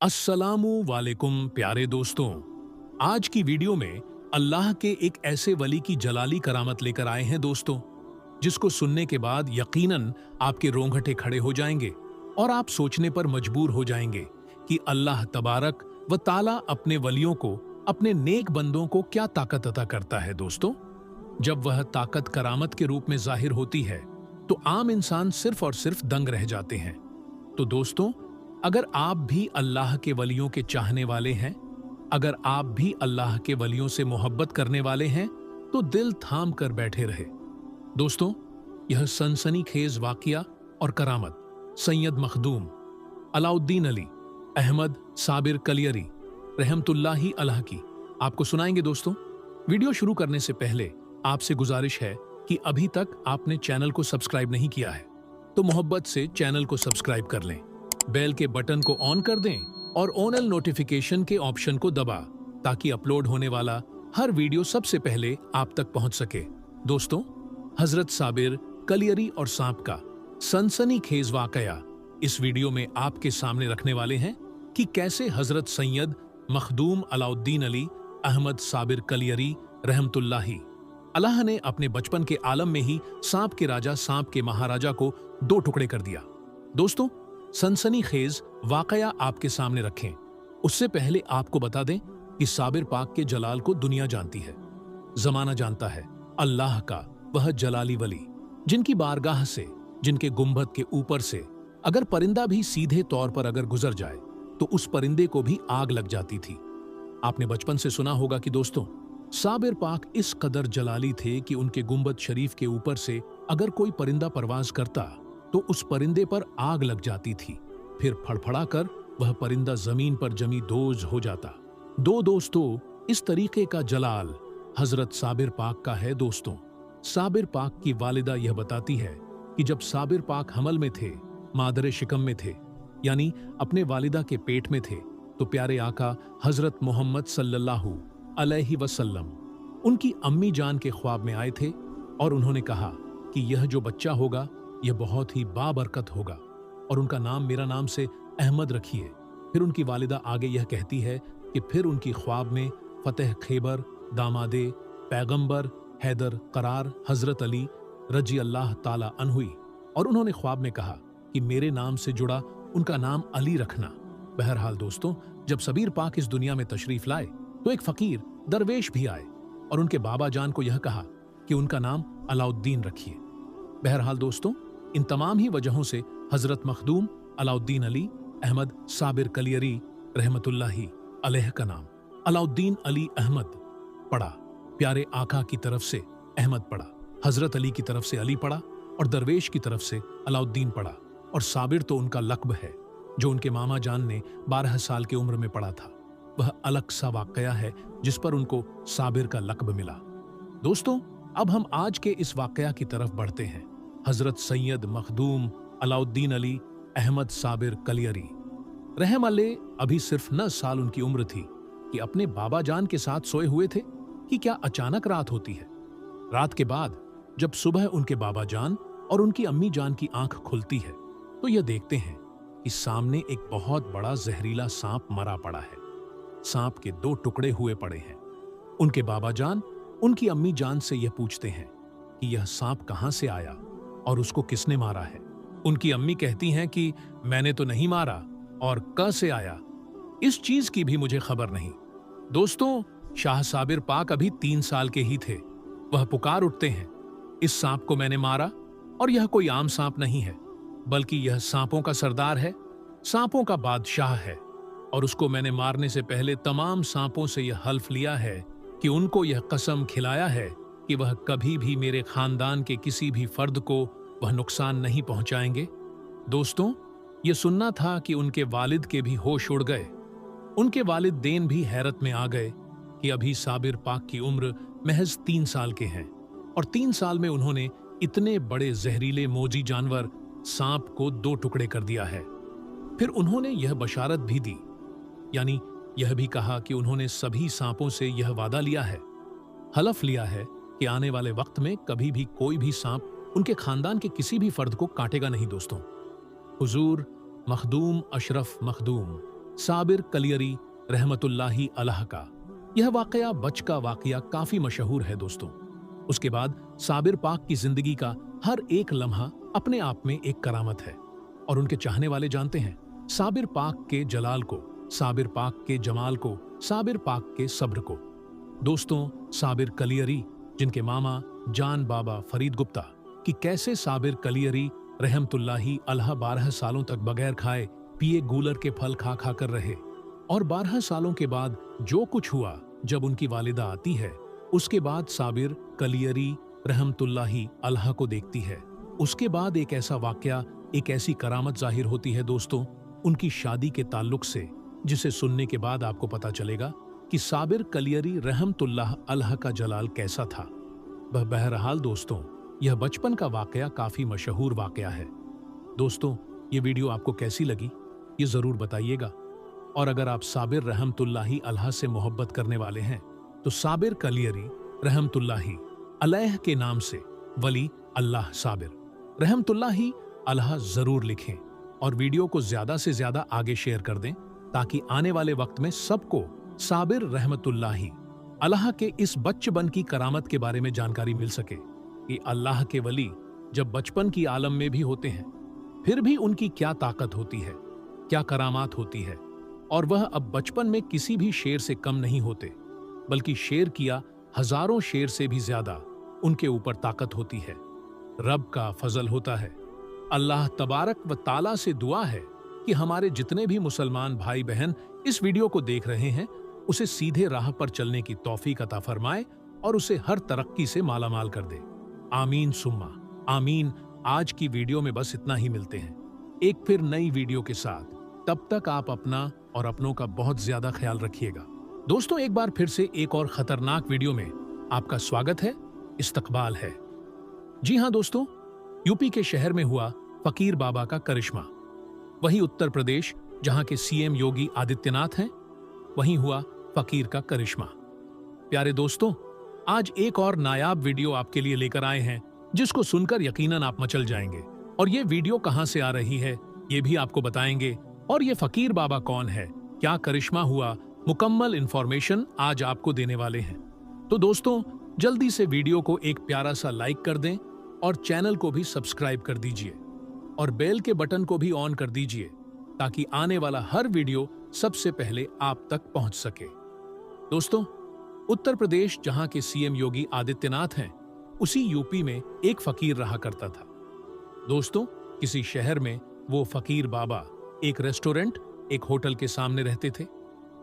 अस्सलामु वालेकुम प्यारे दोस्तों। आज की वीडियो में अल्लाह के एक ऐसे वली की जलाली करामत लेकर आए हैं दोस्तों, जिसको सुनने के बाद यकीनन आपके रोंगटे खड़े हो जाएंगे और आप सोचने पर मजबूर हो जाएंगे कि अल्लाह तबारक व ताला अपने वलियों को, अपने नेक बंदों को क्या ताकत अता करता है दोस्तों। जब वह ताकत करामत के रूप में जाहिर होती है तो आम इंसान सिर्फ और सिर्फ दंग रह जाते हैं। तो दोस्तों, अगर आप भी अल्लाह के वलियों के चाहने वाले हैं, अगर आप भी अल्लाह के वलियों से मोहब्बत करने वाले हैं, तो दिल थाम कर बैठे रहे। दोस्तों, यह सनसनीखेज वाकया और करामत सैयद मखदूम अलाउद्दीन अली अहमद साबिर कलियरी रहमतुल्लाही अलैह की आपको सुनाएंगे दोस्तों। वीडियो शुरू करने से पहले आपसे गुजारिश है कि अभी तक आपने चैनल को सब्सक्राइब नहीं किया है तो मोहब्बत से चैनल को सब्सक्राइब कर लें, बेल के बटन को ऑन कर दें और ऑनल नोटिफिकेशन के ऑप्शन को दबा ताकि अपलोड होने वाला हर वीडियो सबसे पहले आप तक पहुंच सके। दोस्तों, हजरत साबिर कलियरी और सांप का सनसनीखेज वाकया इस वीडियो में आपके सामने रखने वाले हैं कि कैसे हजरत सैयद मखदूम अलाउद्दीन अली अहमद साबिर कलियरी रहमतुल्लाही अल्लाह ने अपने बचपन के आलम में ही सांप के राजा, सांप के महाराजा को दो टुकड़े कर दिया। दोस्तों, सनसनीखेज वाकया आपके सामने रखें उससे पहले आपको बता दें कि साबिर पाक के जलाल को दुनिया जानती है, जमाना जानता है। अल्लाह का वह जलाली वली जिनकी बारगाह से, जिनके गुंबद के ऊपर से अगर परिंदा भी सीधे तौर पर अगर गुजर जाए तो उस परिंदे को भी आग लग जाती थी। आपने बचपन से सुना होगा कि दोस्तों, साबिर पाक इस कदर जलाली थे कि उनके गुंबद शरीफ के ऊपर से अगर कोई परिंदा परवाज करता तो उस परिंदे पर आग लग जाती थी, फिर फड़फड़ाकर वह परिंदा जमीन पर जमी दोज हो जाता। दोस्तों, इस तरीके का जलाल हजरत साबिर पाक का है। दोस्तों, साबिर पाक की वालिदा यह बताती है कि जब साबिर पाक हमल में थे, मादरे शिकम में थे, यानी अपने वालिदा के पेट में थे, तो प्यारे आका हजरत मोहम्मद सल्लल्लाहु अलैहि वसल्लम उनकी अम्मी जान के ख्वाब में आए थे और उन्होंने कहा कि यह जो बच्चा होगा यह बहुत ही बाबरकत होगा और उनका नाम मेरा नाम से अहमद रखिए। फिर उनकी वालिदा आगे यह कहती है कि फिर उनकी ख्वाब में फतेह खैबर, दामादे पैगंबर हैदर करार हजरत अली रजी अल्लाह ताला अन हुई और उन्होंने ख्वाब में कहा कि मेरे नाम से जुड़ा उनका नाम अली रखना। बहरहाल दोस्तों, जब सबीर पाक इस दुनिया में तशरीफ लाए तो एक फकीर दरवेश भी आए और उनके बाबा जान को यह कहा कि उनका नाम अलाउद्दीन रखिए। बहरहाल दोस्तों, इन तमाम ही वजहों से हजरत मखदूम अलाउद्दीन अली अहमद साबिर कलियरी रहमतुल्लाही अलैह का नाम अलाउद्दीन अली अहमद पड़ा। प्यारे आका की तरफ से अहमद पड़ा, हजरत अली की तरफ से अली पड़ा और दरवेश की तरफ से अलाउद्दीन पड़ा। और साबिर तो उनका लक़्ब है जो उनके मामा जान ने 12 साल की उम्र में पढ़ा था। वह अलग सा वाकया है जिस पर उनको साबिर का लक़्ब मिला। दोस्तों, अब हम आज के इस वाकया की तरफ बढ़ते हैं। हजरत सैयद मखदूम अलाउद्दीन अली अहमद साबिर कलियरी रहम अलैह अभी सिर्फ 9 साल उनकी उम्र थी कि अपने बाबा जान के साथ सोए हुए थे कि क्या अचानक रात होती है। रात के बाद जब सुबह उनके बाबा जान और उनकी अम्मी जान की आंख खुलती है तो यह देखते हैं कि सामने एक बहुत बड़ा जहरीला सांप मरा पड़ा है। सांप के 2 टुकड़े हुए पड़े हैं। उनके बाबा जान उनकी अम्मी जान से यह पूछते हैं कि यह सांप कहां से आया और उसको किसने मारा है। उनकी अम्मी कहती हैं कि मैंने तो नहीं मारा और कैसे आया, इस चीज की भी मुझे खबर नहीं। दोस्तों, शाह साबिर पाक अभी 3 साल के ही थे। वह पुकार उठते हैं, इस सांप को मैंने मारा और यह कोई आम सांप नहीं है, बल्कि यह सांपों का सरदार है, सांपों का बादशाह है और उसको मैंने मारने से पहले तमाम सांपों से यह हल्फ लिया है कि उनको यह कसम खिलाया है कि वह कभी भी मेरे खानदान के किसी भी फर्द को वह नुकसान नहीं पहुंचाएंगे। दोस्तों, यह सुनना था कि उनके वालिद के भी होश उड़ गए। उनके वालिदैन भी हैरत में आ गए कि अभी साबिर पाक की उम्र महज 3 साल के हैं और 3 साल में उन्होंने इतने बड़े जहरीले मोजी जानवर सांप को 2 टुकड़े कर दिया है। फिर उन्होंने यह बशारत भी दी, यानी यह भी कहा कि उन्होंने सभी सांपों से यह वादा लिया है, हलफ लिया है कि आने वाले वक्त में कभी भी कोई भी सांप उनके खानदान के किसी भी फर्द को काटेगा नहीं। दोस्तों, हुजूर मखदूम अशरफ मखदूम साबिर कलियरी रहमतुल्लाही अलैह का। यह वाकया बच का वाकया काफी मशहूर है दोस्तों। उसके बाद साबिर पाक की जिंदगी का हर एक लम्हा अपने आप में एक करामत है और उनके चाहने वाले जानते हैं साबिर पाक के जलाल को, साबिर पाक के जमाल को, साबिर पाक के सब्र को। दोस्तों, साबिर कलियरी जिनके मामा जान बाबा फरीद गुप्ता कि कैसे साबिर कलियरी रहमतुल्लाही अलैह 12 सालों तक बगैर खाए पिए गूलर के फल खा खा कर रहे और 12 सालों के बाद जो कुछ हुआ जब उनकी वालिदा आती है, उसके बाद साबिर कलियरी रहमतुल्लाही अलैह को देखती है। उसके बाद एक ऐसा वाकया, एक ऐसी करामत जाहिर होती है दोस्तों उनकी शादी के ताल्लुक से, जिसे सुनने के बाद आपको पता चलेगा कि साबिर कलियरी रहमतुल्लाह अलैह का जलाल कैसा था। बहरहाल दोस्तों, यह बचपन का वाकया काफी मशहूर वाकया है। दोस्तों, ये वीडियो आपको कैसी लगी ये जरूर बताइएगा। और अगर आप साबिर रहमतुल्लाही अलैह से मोहब्बत करने वाले हैं तो साबिर कलियरी रहमतुल्लाही अलैह के नाम से वली अल्लाह साबिर रहमतुल्लाही अलैह जरूर लिखें और वीडियो को ज्यादा से ज्यादा आगे शेयर कर दें ताकि आने वाले वक्त में सबको साबिर रहमतुल्लाही अलैह के इस बचपन की करामत के बारे में जानकारी मिल सके कि अल्लाह के वली जब बचपन की आलम में भी होते हैं फिर भी उनकी क्या ताकत होती है, क्या करामात होती है, और वह अब बचपन में किसी भी शेर से कम नहीं होते बल्कि शेर किया हजारों शेर से भी ज्यादा उनके ऊपर ताकत होती है। रब का फजल होता है। अल्लाह तबारक व ताला से दुआ है कि हमारे जितने भी मुसलमान भाई बहन इस वीडियो को देख रहे हैं उसे सीधे राह पर चलने की तौफीक अता फरमाए और उसे हर तरक्की से मालामाल कर दे। आमीन सुम्मा आमीन। आज की वीडियो में बस इतना ही। मिलते हैं एक फिर नई वीडियो के साथ। तब तक आप अपना और अपनों का बहुत ज्यादा ख्याल रखिएगा। दोस्तों, एक बार फिर से एक और खतरनाक वीडियो में आपका स्वागत है, इस्तकबाल है। जी हां दोस्तों, यूपी के शहर में हुआ फकीर बाबा का करिश्मा। वही उत्तर प्रदेश जहां के सीएम योगी आदित्यनाथ हैं, वहीं हुआ फकीर का करिश्मा। प्यारे दोस्तों, आज एक और नायाब वीडियो आपके लिए लेकर आए हैं जिसको सुनकर यकीनन आप मचल जाएंगे। और ये वीडियो कहां से आ रही है ये भी आपको बताएंगे, और ये फकीर बाबा कौन है, क्या करिश्मा हुआ, मुकम्मल इंफॉर्मेशन आज आपको देने वाले हैं। तो दोस्तों, जल्दी से वीडियो को एक प्यारा सा लाइक कर दें और चैनल को भी सब्सक्राइब कर दीजिए और बेल के बटन को भी ऑन कर दीजिए ताकि आने वाला हर वीडियो सबसे पहले आप तक पहुंच सके। दोस्तों, उत्तर प्रदेश जहां के सीएम योगी आदित्यनाथ हैं, उसी यूपी में एक फकीर रहा करता था। दोस्तों, किसी शहर में वो फकीर बाबा एक रेस्टोरेंट, एक होटल के सामने रहते थे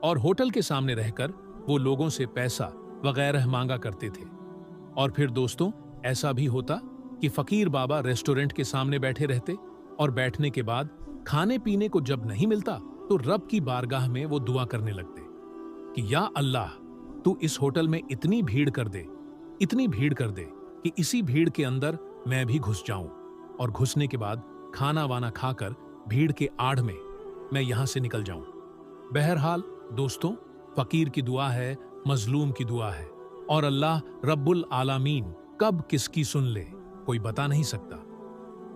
और होटल के सामने रहकर वो लोगों से पैसा वगैरह मांगा करते थे। और फिर दोस्तों, ऐसा भी होता कि फकीर बाबा रेस्टोरेंट के सामने बैठे रहते और बैठने के बाद खाने पीने को जब नहीं मिलता तो रब की बारगाह में वो दुआ करने लगते कि या अल्लाह, तू इस होटल में इतनी भीड़ कर दे, इतनी भीड़ कर दे कि इसी भीड़ के अंदर मैं भी घुस जाऊं और घुसने के बाद खाना वाना खाकर भीड़ के आड़ में मैं यहां से निकल जाऊं। बहरहाल दोस्तों, फकीर की दुआ है, मजलूम की दुआ है, और अल्लाह रब्बुल आलामीन कब किसकी सुन ले कोई बता नहीं सकता।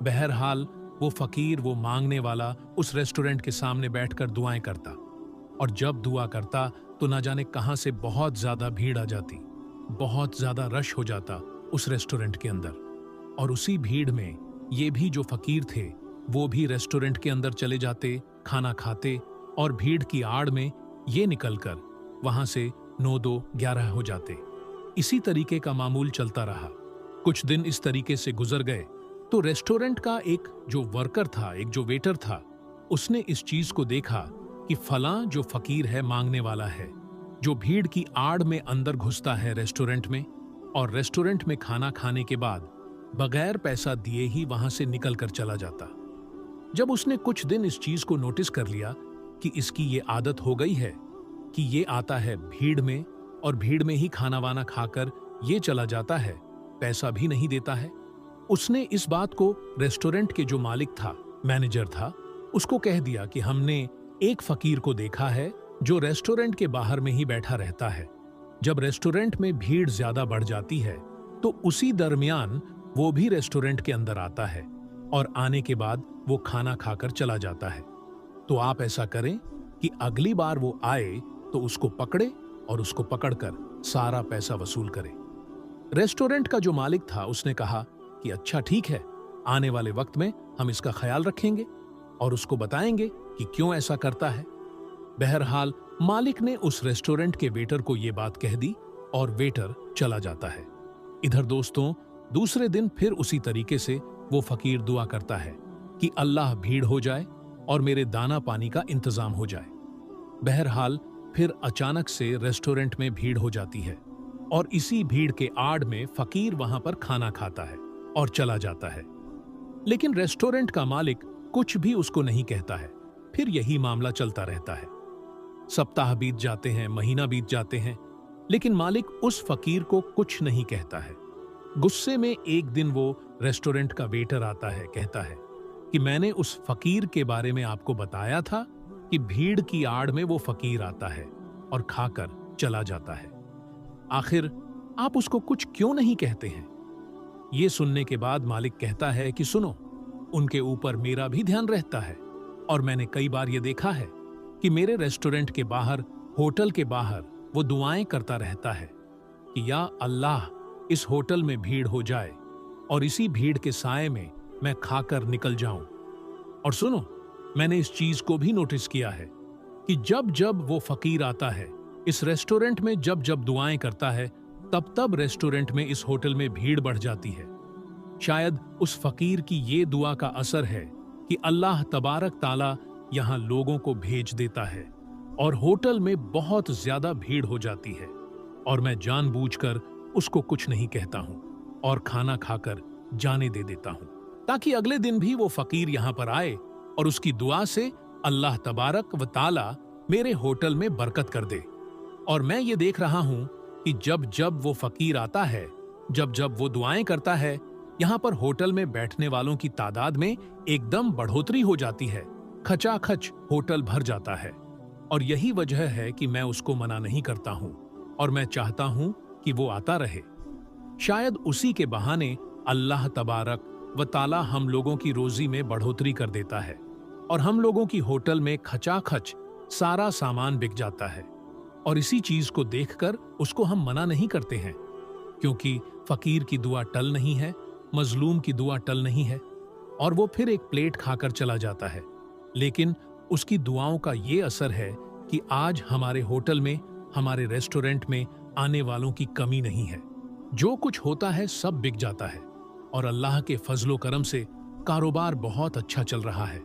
बहरहाल वो फकीर, वो मांगने वाला उस रेस्टोरेंट के सामने बैठकर दुआएं करता और जब दुआ करता तो ना जाने कहां से बहुत ज्यादा भीड़ आ जाती, बहुत ज्यादा रश हो जाता उस रेस्टोरेंट के अंदर। और उसी भीड़ में ये भी जो फकीर थे वो भी रेस्टोरेंट के अंदर चले जाते, खाना खाते और भीड़ की आड़ में ये निकलकर वहां से 9-2-11 हो जाते। इसी तरीके का मामूल चलता रहा। कुछ दिन इस तरीके से गुजर गए तो रेस्टोरेंट का एक जो वर्कर था, एक जो वेटर था, उसने इस चीज को देखा कि फलां जो फकीर है, मांगने वाला है, जो भीड़ की आड़ में अंदर घुसता है रेस्टोरेंट में और रेस्टोरेंट में खाना खाने के बाद बगैर पैसा दिए ही वहां से निकल कर चला जाता। जब उसने कुछ दिन इस चीज को नोटिस कर लिया कि इसकी ये आदत हो गई है कि ये आता है भीड़ में और भीड़ में ही खाना वाना खाकर ये चला जाता है, पैसा भी नहीं देता है, उसने इस बात को रेस्टोरेंट के जो मालिक था, मैनेजर था, उसको कह दिया कि हमने एक फकीर को देखा है जो रेस्टोरेंट के बाहर में ही बैठा रहता है। जब रेस्टोरेंट में भीड़ ज्यादा बढ़ जाती है तो उसी दरमियान वो भी रेस्टोरेंट के अंदर आता है और आने के बाद वो खाना खाकर चला जाता है। तो आप ऐसा करें, कि अगली बार वो आए तो उसको पकड़े और उसको पकड़कर सारा पैसा वसूल करे। रेस्टोरेंट का जो मालिक था उसने कहा कि अच्छा ठीक है, आने वाले वक्त में हम इसका ख्याल रखेंगे और उसको बताएंगे कि क्यों ऐसा करता है। बहरहाल मालिक ने उस रेस्टोरेंट के वेटर को ये बात कह दी और वेटर चला जाता है। इधर दोस्तों, दूसरे दिन फिर उसी तरीके से वो फकीर दुआ करता है कि अल्लाह भीड़ हो जाए और मेरे दाना पानी का इंतजाम हो जाए। बहरहाल फिर अचानक से रेस्टोरेंट में भीड़ हो जाती है और इसी भीड़ के आड़ में फकीर वहां पर खाना खाता है और चला जाता है। लेकिन रेस्टोरेंट का मालिक कुछ भी उसको नहीं कहता है। फिर यही मामला चलता रहता है। सप्ताह बीत जाते हैं, महीना बीत जाते हैं, लेकिन मालिक उस फकीर को कुछ नहीं कहता है। गुस्से में एक दिन वो रेस्टोरेंट का वेटर आता है, कहता है कि मैंने उस फकीर के बारे में आपको बताया था कि भीड़ की आड़ में वो फकीर आता है और खाकर चला जाता है। आखिर आप उसको कुछ क्यों नहीं कहते हैं? ये सुनने के बाद मालिक कहता है कि सुनो, उनके ऊपर मेरा भी ध्यान रहता है और मैंने कई बार ये देखा है कि मेरे रेस्टोरेंट के बाहर, होटल के बाहर वो दुआएं करता रहता है कि या अल्लाह इस होटल में भीड़ हो जाए और इसी भीड़ के साए में मैं खाकर निकल जाऊं। और सुनो, मैंने इस चीज को भी नोटिस किया है कि जब जब वो फकीर आता है इस रेस्टोरेंट में, जब जब दुआएं करता है, तब तब रेस्टोरेंट में, इस होटल में भीड़ बढ़ जाती है। शायद उस फकीर की ये दुआ का असर है कि अल्लाह तबारक ताला यहां लोगों को भेज देता है और होटल में बहुत ज्यादा भीड़ हो जाती है और मैं जानबूझकर उसको कुछ नहीं कहता हूं और खाना खाकर जाने दे देता हूं, ताकि अगले दिन भी वो फकीर यहां पर आए और उसकी दुआ से अल्लाह तबारक व ताला मेरे होटल में बरकत कर दे। और मैं ये देख रहा हूं कि जब जब वो फकीर आता है, जब जब वो दुआएं करता है, यहां पर होटल में बैठने वालों की तादाद में एकदम बढ़ोतरी हो जाती है। खचाखच होटल भर जाता है और यही वजह है कि मैं उसको मना नहीं करता हूं और मैं चाहता हूं कि वो आता रहे। शायद उसी के बहाने अल्लाह तबारक व ताला हम लोगों की रोजी में बढ़ोतरी कर देता है और हम लोगों की होटल में खचाखच सारा सामान बिक जाता है। और इसी चीज को देखकर उसको हम मना नहीं करते हैं, क्योंकि फकीर की दुआ टल नहीं है, मजलूम की दुआ टल नहीं है और वो फिर एक प्लेट खाकर चला जाता है। लेकिन उसकी दुआओं का ये असर है कि आज हमारे होटल में, हमारे रेस्टोरेंट में आने वालों की कमी नहीं है। जो कुछ होता है सब बिक जाता है और अल्लाह के फजलो करम से कारोबार बहुत अच्छा चल रहा है।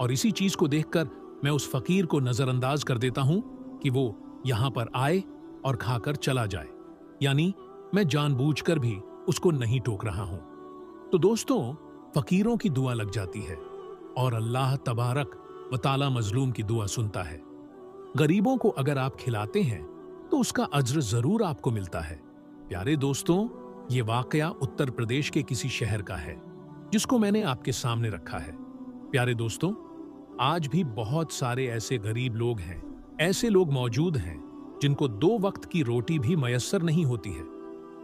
और इसी चीज को देखकर मैं उस फकीर को नजरअंदाज कर देता हूं कि वो यहां पर आए और खाकर चला जाए, यानी मैं जानबूझकर भी उसको नहीं टोक रहा हूं। तो दोस्तों, फकीरों की दुआ लग जाती है और अल्लाह तबारक व ताला मजलूम की दुआ सुनता है। गरीबों को अगर आप खिलाते हैं तो उसका अज्र जरूर आपको मिलता है। प्यारे दोस्तों, ये वाकया उत्तर प्रदेश के किसी शहर का है जिसको मैंने आपके सामने रखा है। प्यारे दोस्तों, आज भी बहुत सारे ऐसे गरीब लोग हैं, ऐसे लोग मौजूद हैं जिनको 2 वक्त की रोटी भी मयस्सर नहीं होती है।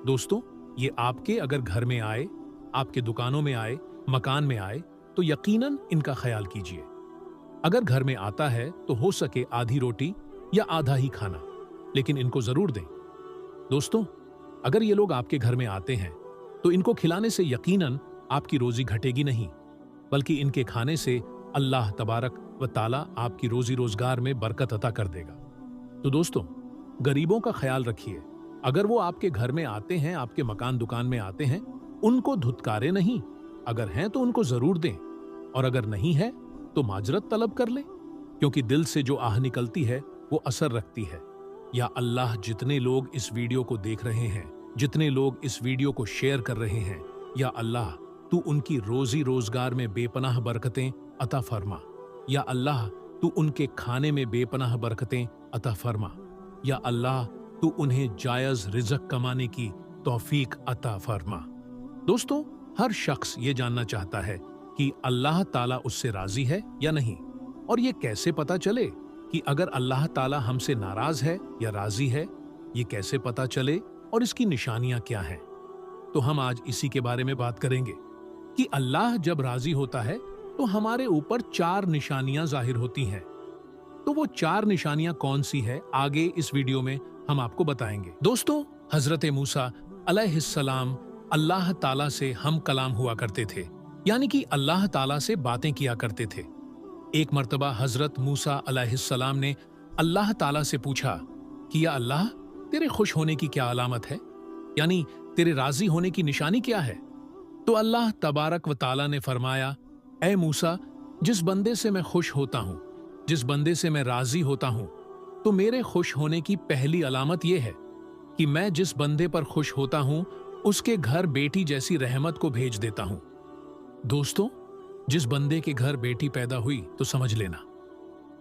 दोस्तों, ये आपके अगर घर में आए, आपके दुकानों में आए, मकान में आए, तो यकीनन इनका ख्याल कीजिए। अगर घर में आता है तो हो सके आधी रोटी या आधा ही खाना, लेकिन इनको जरूर दें। दोस्तों, अगर ये लोग आपके घर में आते हैं तो इनको खिलाने से यकीनन आपकी रोजी घटेगी नहीं, बल्कि इनके खाने से अल्लाह तबारक व ताला आपकी रोजी रोजगार में बरकत अता कर देगा। तो दोस्तों, गरीबों का ख्याल रखिए। अगर वो आपके घर में आते हैं, आपके मकान दुकान में आते हैं, उनको धुतकारे नहीं। अगर हैं तो उनको जरूर दें और अगर नहीं है तो माजरत तलब कर ले, क्योंकि दिल से जो आह निकलती है वो असर रखती है। या अल्लाह, जितने लोग इस वीडियो को देख रहे हैं, जितने लोग इस वीडियो को शेयर कर रहे हैं, या अल्लाह तू उनकी रोजी रोजगार में बेपनाह बरकतें अता फरमा। या अल्लाह तू उनके खाने में बेपनाह बरकतें अता फरमा। या अल्लाह तू उन्हें जायज रिज़्क कमाने की तौफीक अता फरमा। दोस्तों, हर शख्स ये जानना चाहता है कि अल्लाह ताला उससे राजी है या नहीं, और ये कैसे पता चले कि अगर अल्लाह ताला हमसे नाराज है या राजी है, ये कैसे पता चले और इसकी निशानियां क्या हैं? तो हम आज इसी के बारे में बात करेंगे कि अल्लाह जब राजी होता है तो हमारे ऊपर 4 निशानियां जाहिर होती हैं। तो वो 4 निशानियां कौन सी है, आगे इस वीडियो में हम आपको बताएंगे। दोस्तों, हजरत मूसा अलैहिस्सलाम अल्लाह ताला से हम कलाम हुआ करते थे, यानी कि अल्लाह ताला से बातें किया करते थे। एक मर्तबा हजरत मूसा अलैहिस्सलाम ने अल्लाह ताला से पूछा कि या अल्लाह, तेरे खुश होने की क्या अलामत है, यानी तेरे राजी होने की निशानी क्या है? तो अल्लाह तबारक व ताला ने फरमाया, ऐ मूसा, जिस बंदे से मैं खुश होता हूं, जिस बंदे से मैं राजी होता हूं, तो मेरे खुश होने की पहली अलामत यह है कि मैं जिस बंदे पर खुश होता हूं उसके घर बेटी जैसी रहमत को भेज देता हूं। दोस्तों, जिस बंदे के घर बेटी पैदा हुई तो समझ लेना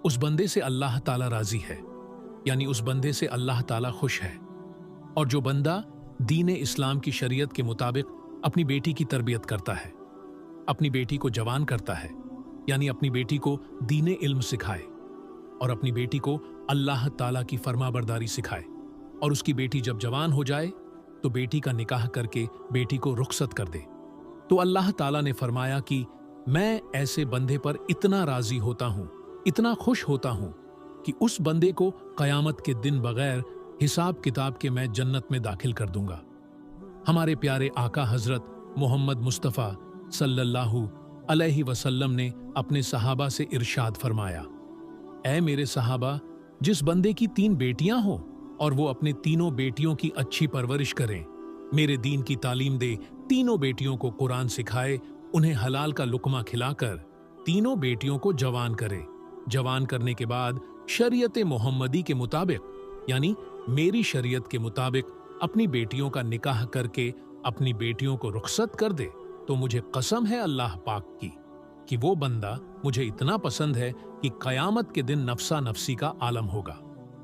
उस बंदे से अल्लाह ताला राजी है, यानी उस बंदे से अल्लाह ताला खुश है। और जो बंदा दीन इस्लाम की शरीयत के मुताबिक अपनी बेटी की तरबियत करता है, अपनी बेटी को जवान करता है, यानी अपनी बेटी को दीन इल्म सिखाए और अपनी बेटी को अल्लाह ताला की फरमाबरदारी सिखाए, और उसकी बेटी जब जवान हो जाए तो बेटी का निकाह करके बेटी को रुखसत कर दे, तो अल्लाह ताला ने फरमाया कि मैं ऐसे बंदे पर इतना राजी होता हूं, इतना खुश होता हूं कि उस बंदे को कयामत के दिन बगैर हिसाब किताब के मैं जन्नत में दाखिल कर दूंगा। हमारे प्यारे आका हजरत मोहम्मद मुस्तफ़ा सल्लल्लाहु अलैहि वसल्लम ने अपने सहाबा से इरशाद फरमाया, ऐ मेरे सहाबा, जिस बंदे की 3 बेटियां हो और वो अपने तीनों बेटियों की अच्छी परवरिश करें, मेरे दीन की तालीम दे, तीनों बेटियों को कुरान सिखाए, उन्हें हलाल का लुकमा खिलाकर तीनों बेटियों को जवान करे, जवान करने के बाद शरीयत मोहम्मदी के मुताबिक, यानी मेरी शरीयत के मुताबिक अपनी बेटियों का निकाह करके अपनी बेटियों को रुखसत कर दे, तो मुझे कसम है अल्लाह पाक की कि वो बंदा मुझे इतना पसंद है कि कयामत के दिन नफसा नफसी का आलम होगा।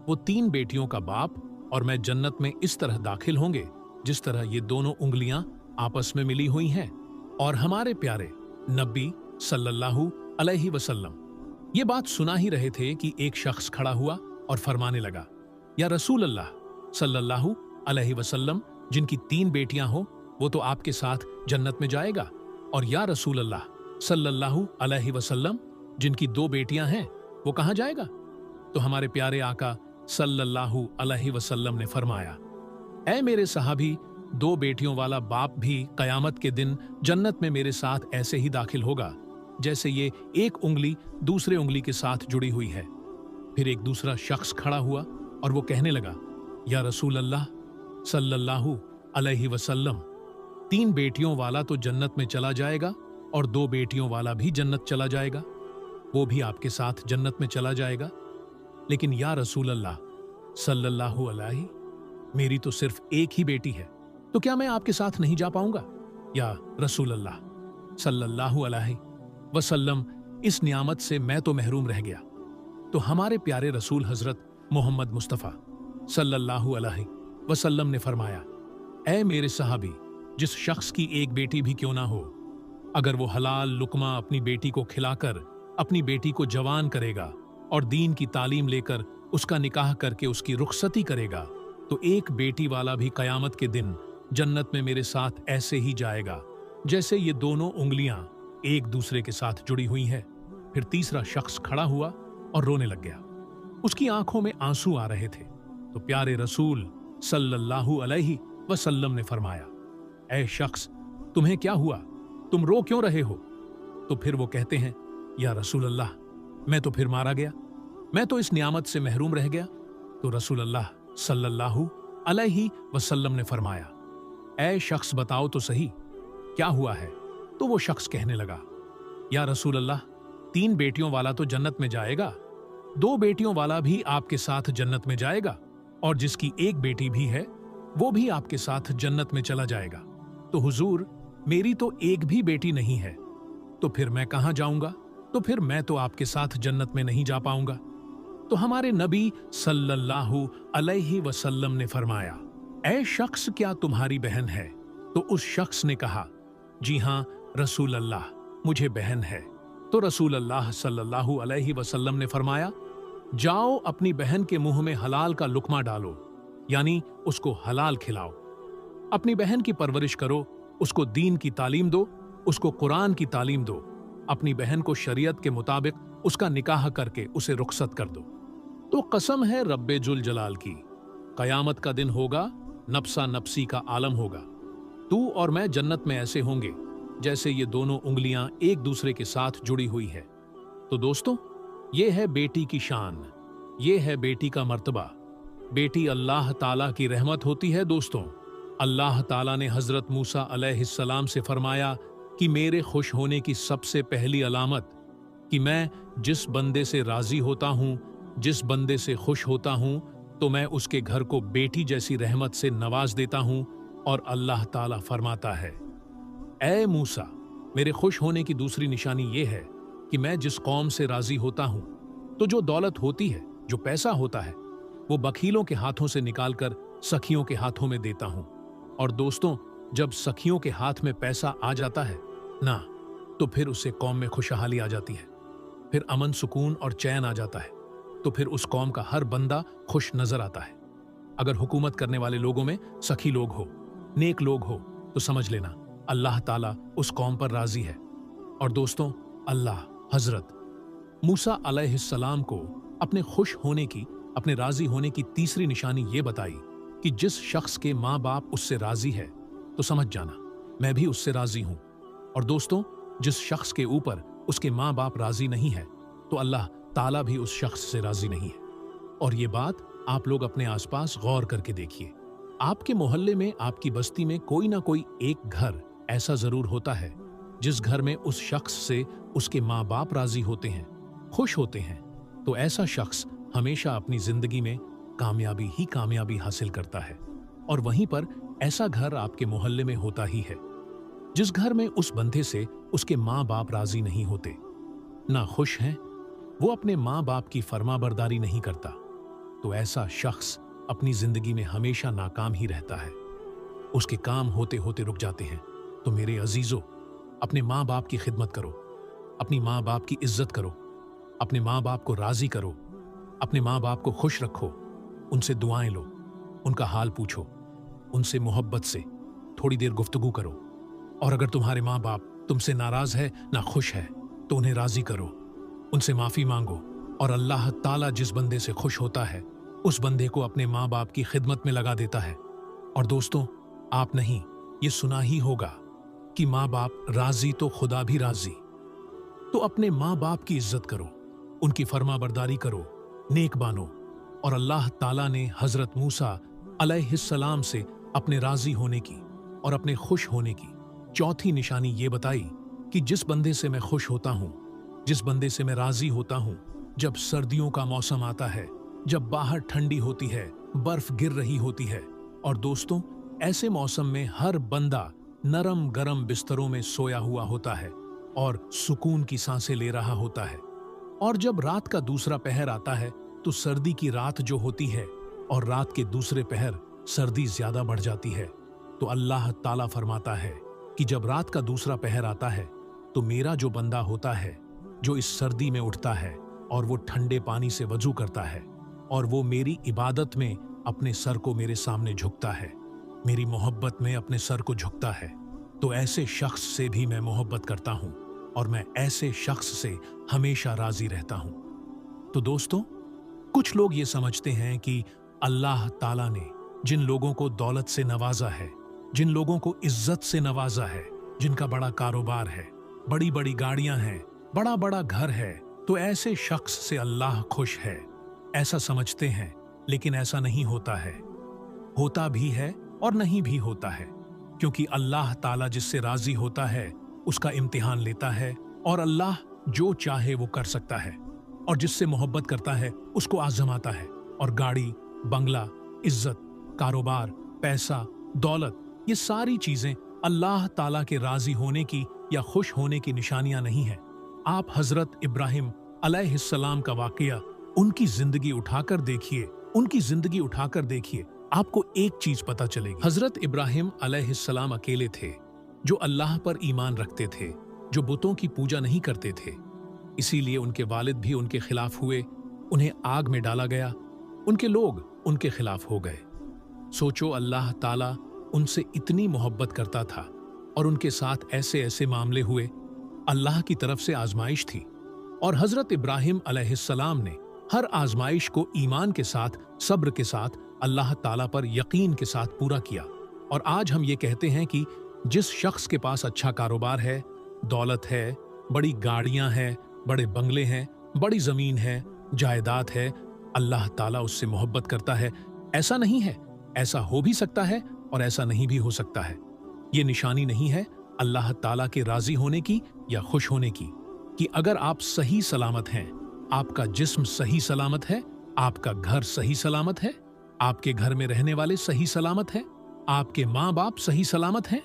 वो 3 बेटियों का बाप और मैं जन्नत में इस तरह दाखिल होंगे जिस तरह ये दोनों उंगलियां आपस में मिली हुई हैं। और हमारे प्यारे नबी सल्लल्लाहु अलैहि वसल्लम ये बात सुना ही रहे थे कि एक शख्स खड़ा हुआ और फरमाने लगा, या रसूल अल्लाह सल्लल्लाहु अलैहि वसल्लम, जिनकी 3 बेटियां हो वो तो आपके साथ जन्नत में जाएगा, और या रसूल अल्लाह सल्लल्लाहु अलैहि वसल्लम, जिनकी 2 बेटियां हैं वो कहां जाएगा? तो हमारे प्यारे आका सल्लल्लाहु अलैहि वसल्लम ने फरमाया, ऐ मेरे सहाबी, 2 बेटियों वाला बाप भी कयामत के दिन जन्नत में मेरे साथ ऐसे ही दाखिल होगा जैसे ये एक उंगली दूसरे उंगली के साथ जुड़ी हुई है। फिर एक दूसरा शख्स खड़ा हुआ और वो कहने लगा, या रसूल अल्लाह सल्लल्लाहु अलैहि वसल्लम, 3 बेटियों वाला तो जन्नत में चला जाएगा और 2 बेटियों वाला भी जन्नत चला जाएगा, वो भी आपके साथ जन्नत में चला जाएगा। लेकिन या रसूल अल्लाह सल्लल्लाहु अलैहि, मेरी तो सिर्फ एक ही बेटी है, तो क्या मैं आपके साथ नहीं जा पाऊंगा? या रसूल अल्लाह सल्लल्लाहु अलैहि वसल्लम, इस नियामत से मैं तो महरूम रह गया। तो हमारे प्यारे रसूल हजरत मोहम्मद मुस्तफ़ा सल्लल्लाहु अलैहि वसल्लम ने फरमाया, ऐ मेरे सहाबी, जिस शख्स की एक बेटी भी क्यों ना हो, अगर वो हलाल लुकमा अपनी बेटी को खिलाकर अपनी बेटी को जवान करेगा और दीन की तालीम लेकर उसका निकाह करके उसकी रुखसती करेगा, तो एक बेटी वाला भी कयामत के दिन जन्नत में मेरे साथ ऐसे ही जाएगा जैसे ये दोनों उंगलियां एक दूसरे के साथ जुड़ी हुई हैं। फिर तीसरा शख्स खड़ा हुआ और रोने लग गया, उसकी आंखों में आंसू आ रहे थे। तो प्यारे रसूल सल्लल्लाहु अलैहि वसल्लम ने फरमाया, ऐ शख्स, तुम्हें क्या हुआ, तुम रो क्यों रहे हो? तो फिर वो कहते हैं, या रसूल अल्लाह, मैं तो फिर मारा गया, मैं तो इस नियामत से महरूम रह गया। तो रसूल अल्लाह सल्लल्लाहु अलैहि वसल्लम ने फरमाया, ऐ शख्स, बताओ तो सही क्या हुआ है? तो वो शख्स कहने लगा, या रसूल अल्लाह, 3 बेटियों वाला तो जन्नत में जाएगा, 2 बेटियों वाला भी आपके साथ जन्नत में जाएगा, और जिसकी एक बेटी भी है वो भी आपके साथ जन्नत में चला जाएगा। तो हुजूर, मेरी तो एक भी बेटी नहीं है, तो फिर मैं कहां जाऊंगा? तो फिर मैं तो आपके साथ जन्नत में नहीं जा पाऊंगा। तो हमारे नबी सल्लल्लाहु अलैहि वसल्लम ने फरमाया, ऐ शख्स, क्या तुम्हारी बहन है? तो उस शख्स ने कहा, जी हां रसूल अल्लाह, मुझे बहन है। तो रसूल अल्लाह सल्लल्लाहु अलैहि वसल्लम ने फरमाया, जाओ अपनी बहन के मुंह में हलाल का लुकमा डालो, यानी उसको हलाल खिलाओ, अपनी बहन की परवरिश करो, उसको दीन की तालीम दो, उसको कुरान की तालीम दो, अपनी बहन को शरीयत के मुताबिक उसका निकाह करके उसे रुखसत कर दो। तो कसम है रब्बे जुल जलाल की, कयामत का दिन होगा, नफ्सा नफ्सी का आलम होगा। तू और मैं जन्नत में ऐसे होंगे जैसे ये दोनों उंगलियां एक दूसरे के साथ जुड़ी हुई है। तो दोस्तों, ये है बेटी की शान, ये है बेटी का मर्तबा। बेटी अल्लाह ताला की रहमत होती है दोस्तों। अल्लाह ताला ने हजरत मूसा अलैहिस्सलाम से फरमाया कि मेरे खुश होने की सबसे पहली अलामत कि मैं जिस बंदे से राजी होता हूं, जिस बंदे से खुश होता हूं, तो मैं उसके घर को बेटी जैसी रहमत से नवाज देता हूं। और अल्लाह ताला फरमाता है, ऐ मूसा, मेरे खुश होने की दूसरी निशानी यह है कि मैं जिस कौम से राजी होता हूं, तो जो दौलत होती है, जो पैसा होता है, वो बखीलों के हाथों से निकालकर सखियों के हाथों में देता हूं। और दोस्तों, जब सखियों के हाथ में पैसा आ जाता है ना, तो फिर उससे कौम में खुशहाली आ जाती है, फिर अमन सुकून और चैन आ जाता है, तो फिर उस कौम का हर बंदा खुश नजर आता है। अगर हुकूमत करने वाले लोगों में सखी लोग हो, नेक लोग हो, तो समझ लेना अल्लाह ताला उस कौम पर राजी है। और दोस्तों, अल्लाह हजरत मूसा अलैहिस्सलाम को अपने खुश होने की, अपने राजी होने की तीसरी निशानी ये बताई कि जिस शख्स के माँ बाप उससे राजी है, तो समझ जाना मैं भी उससे राजी हूं। और दोस्तों, जिस शख्स के ऊपर उसके माँ बाप राजी नहीं है, तो अल्लाह ताला भी उस शख्स से राजी नहीं है। और ये बात आप लोग अपने आसपास गौर करके देखिए। आपके मोहल्ले में, आपकी बस्ती में कोई ना कोई एक घर ऐसा जरूर होता है जिस घर में उस शख्स से उसके माँ बाप राजी होते हैं, खुश होते हैं। तो ऐसा शख्स हमेशा अपनी जिंदगी में कामयाबी ही कामयाबी हासिल करता है। और वहीं पर ऐसा घर आपके मोहल्ले में होता ही है जिस घर में उस बंदे से उसके माँ बाप राजी नहीं होते, ना खुश हैं, वो अपने माँ बाप की फरमाबरदारी नहीं करता, तो ऐसा शख्स अपनी जिंदगी में हमेशा नाकाम ही रहता है। उसके काम होते होते रुक जाते हैं। तो मेरे अजीजों, अपने माँ बाप की खिदमत करो, अपनी माँ बाप की इज्जत करो, अपने माँ बाप को राजी करो, अपने माँ बाप को खुश रखो, उनसे दुआएं लो, उनका हाल पूछो, उनसे मोहब्बत से थोड़ी देर गुफ्तगू करो। और अगर तुम्हारे माँ बाप तुमसे नाराज है, ना खुश है, तो उन्हें राजी करो, उनसे माफी मांगो। और अल्लाह ताला जिस बंदे से खुश होता है, उस बंदे को अपने माँ बाप की खिदमत में लगा देता है। और दोस्तों, आप नहीं, ये सुना ही होगा कि माँ बाप राजी तो खुदा भी राजी। तो अपने माँ बाप की इज्जत करो, उनकी फरमाबरदारी करो, नेक बानो। और अल्लाह ताला ने हजरत मूसा अलैहिस्सलाम से अपने राजी होने की और अपने खुश होने की चौथी निशानी ये बताई कि जिस बंदे से मैं खुश होता हूं, जिस बंदे से मैं राजी होता हूं, जब सर्दियों का मौसम आता है, जब बाहर ठंडी होती है, बर्फ गिर रही होती है, और दोस्तों, ऐसे मौसम में हर बंदा नरम गरम बिस्तरों में सोया हुआ होता है और सुकून की सांसें ले रहा होता है। और जब रात का दूसरा पहर आता है, तो सर्दी की रात जो होती है और रात के दूसरे पहर सर्दी ज्यादा बढ़ जाती है। तो अल्लाह ताला फरमाता है कि जब रात का दूसरा पहर आता है, तो मेरा जो बंदा होता है, जो इस सर्दी में उठता है और वो ठंडे पानी से वजू करता है और वो मेरी इबादत में अपने सर को मेरे सामने झुकता है, मेरी मोहब्बत में अपने सर को झुकता है, तो ऐसे शख्स से भी मैं मोहब्बत करता हूं और मैं ऐसे शख्स से हमेशा राजी रहता हूं। तो दोस्तों, कुछ लोग ये समझते हैं कि अल्लाह ताला ने जिन लोगों को दौलत से नवाजा है, जिन लोगों को इज्जत से नवाजा है, जिनका बड़ा कारोबार है, बड़ी बड़ी गाड़ियां हैं, बड़ा बड़ा घर है, तो ऐसे शख्स से अल्लाह खुश है, ऐसा समझते हैं। लेकिन ऐसा नहीं होता है, होता भी है और नहीं भी होता है, क्योंकि अल्लाह ताला जिससे राजी होता है उसका इम्तिहान लेता है, और अल्लाह जो चाहे वो कर सकता है, और जिससे मोहब्बत करता है उसको आजमाता है। और गाड़ी, बंगला, इज्जत, कारोबार, पैसा, दौलत, ये सारी चीजें अल्लाह ताला के राजी होने की या खुश होने की निशानियां नहीं है। आप हजरत इब्राहिम अलैहिस्सलाम का वाकया, उनकी जिंदगी उठाकर देखिए, उनकी जिंदगी उठाकर देखिए, आपको एक चीज पता चलेगी। हजरत इब्राहिम अलैहिस्सलाम अकेले थे जो अल्लाह पर ईमान रखते थे, जो बुतों की पूजा नहीं करते थे। इसीलिए उनके वालिद भी उनके खिलाफ हुए, उन्हें आग में डाला गया, उनके लोग उनके खिलाफ हो गए। सोचो, अल्लाह ताला उनसे इतनी मोहब्बत करता था और उनके साथ ऐसे ऐसे मामले हुए। अल्लाह की तरफ से आजमाइश थी और हजरत इब्राहिम अलैहिस्सलाम ने हर आजमाइश को ईमान के साथ, सब्र के साथ, अल्लाह ताला पर यकीन के साथ पूरा किया। और आज हम ये कहते हैं कि जिस शख्स के पास अच्छा कारोबार है, दौलत है, बड़ी गाड़ियां हैं, बड़े बंगले हैं, बड़ी जमीन है, जायदाद है, अल्लाह ताला उससे मोहब्बत करता है। ऐसा नहीं है, ऐसा हो भी सकता है और ऐसा नहीं भी हो सकता है। ये निशानी नहीं है अल्लाह ताला के राजी होने की या खुश होने की, कि अगर आप सही सलामत हैं, आपका जिस्म सही सलामत है, आपका घर सही सलामत है, आपके घर में रहने वाले सही सलामत हैं, आपके माँ बाप सही सलामत हैं,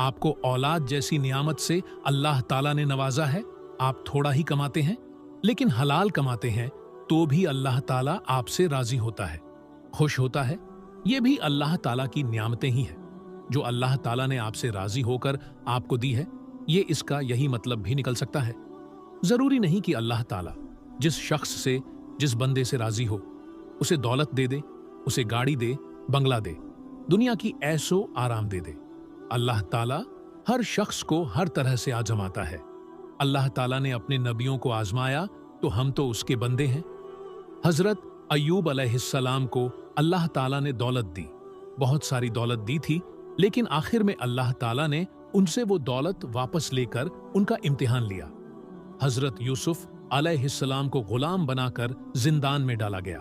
आपको औलाद जैसी नियामत से अल्लाह ताला ने नवाजा है, आप थोड़ा ही कमाते हैं लेकिन हलाल कमाते हैं, तो भी अल्लाह ताला आपसे राजी होता है, खुश होता है। ये भी अल्लाह ताला की नियामतें ही हैं जो अल्लाह ताला ने आपसे राजी होकर आपको दी है। ये इसका यही मतलब भी निकल सकता है। जरूरी नहीं कि अल्लाह ताला जिस शख्स से, जिस बंदे से राजी हो, उसे दौलत दे दे, उसे गाड़ी दे, बंगला दे, दुनिया की ऐशो आराम दे दे। अल्लाह ताला हर शख्स को हर तरह से आजमाता है। अल्लाह ताला ने अपने नबियों को आजमाया तो हम तो उसके बंदे हैं। हजरत अय्यूब अलैहिस्सलाम को अल्लाह ताला ने दौलत दी, बहुत सारी दौलत दी थी, लेकिन आखिर में अल्लाह ताला ने उनसे वो दौलत वापस लेकर उनका इम्तिहान लिया। हजरत यूसुफ अलैहिस्सलाम को गुलाम बनाकर जिंदान में डाला गया।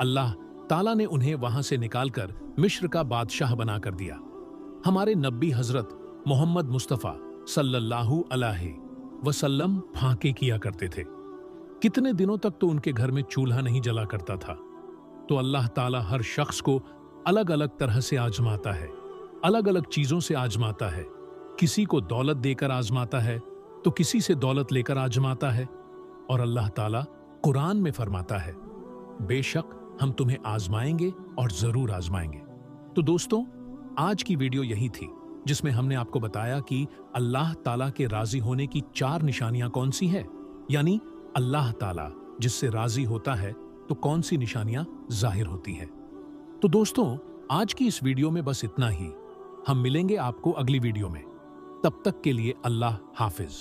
अल्लाह ताला ने उन्हें वहां से निकालकर मिस्र का बादशाह बनाकर दिया। हमारे नबी हजरत मोहम्मद मुस्तफ़ा सल्लल्लाहु अलैहि वसल्लम फांके किया करते थे। कितने दिनों तक तो उनके घर में चूल्हा नहीं जला करता था। तो अल्लाह ताला हर शख्स को अलग अलग तरह से आजमाता है, अलग अलग चीजों से आजमाता है। किसी को दौलत देकर आजमाता है तो किसी से दौलत लेकर आजमाता है। और अल्लाह ताला कुरान में फरमाता है, बेशक हम तुम्हें आजमाएंगे और जरूर आजमाएंगे। तो दोस्तों, आज की वीडियो यही थी जिसमें हमने आपको बताया कि अल्लाह ताला के राजी होने की 4 निशानियां कौन सी है, यानी अल्लाह ताला जिससे राजी होता है तो कौन सी निशानियां जाहिर होती है। तो दोस्तों, आज की इस वीडियो में बस इतना ही। हम मिलेंगे आपको अगली वीडियो में। तब तक के लिए अल्लाह हाफिज।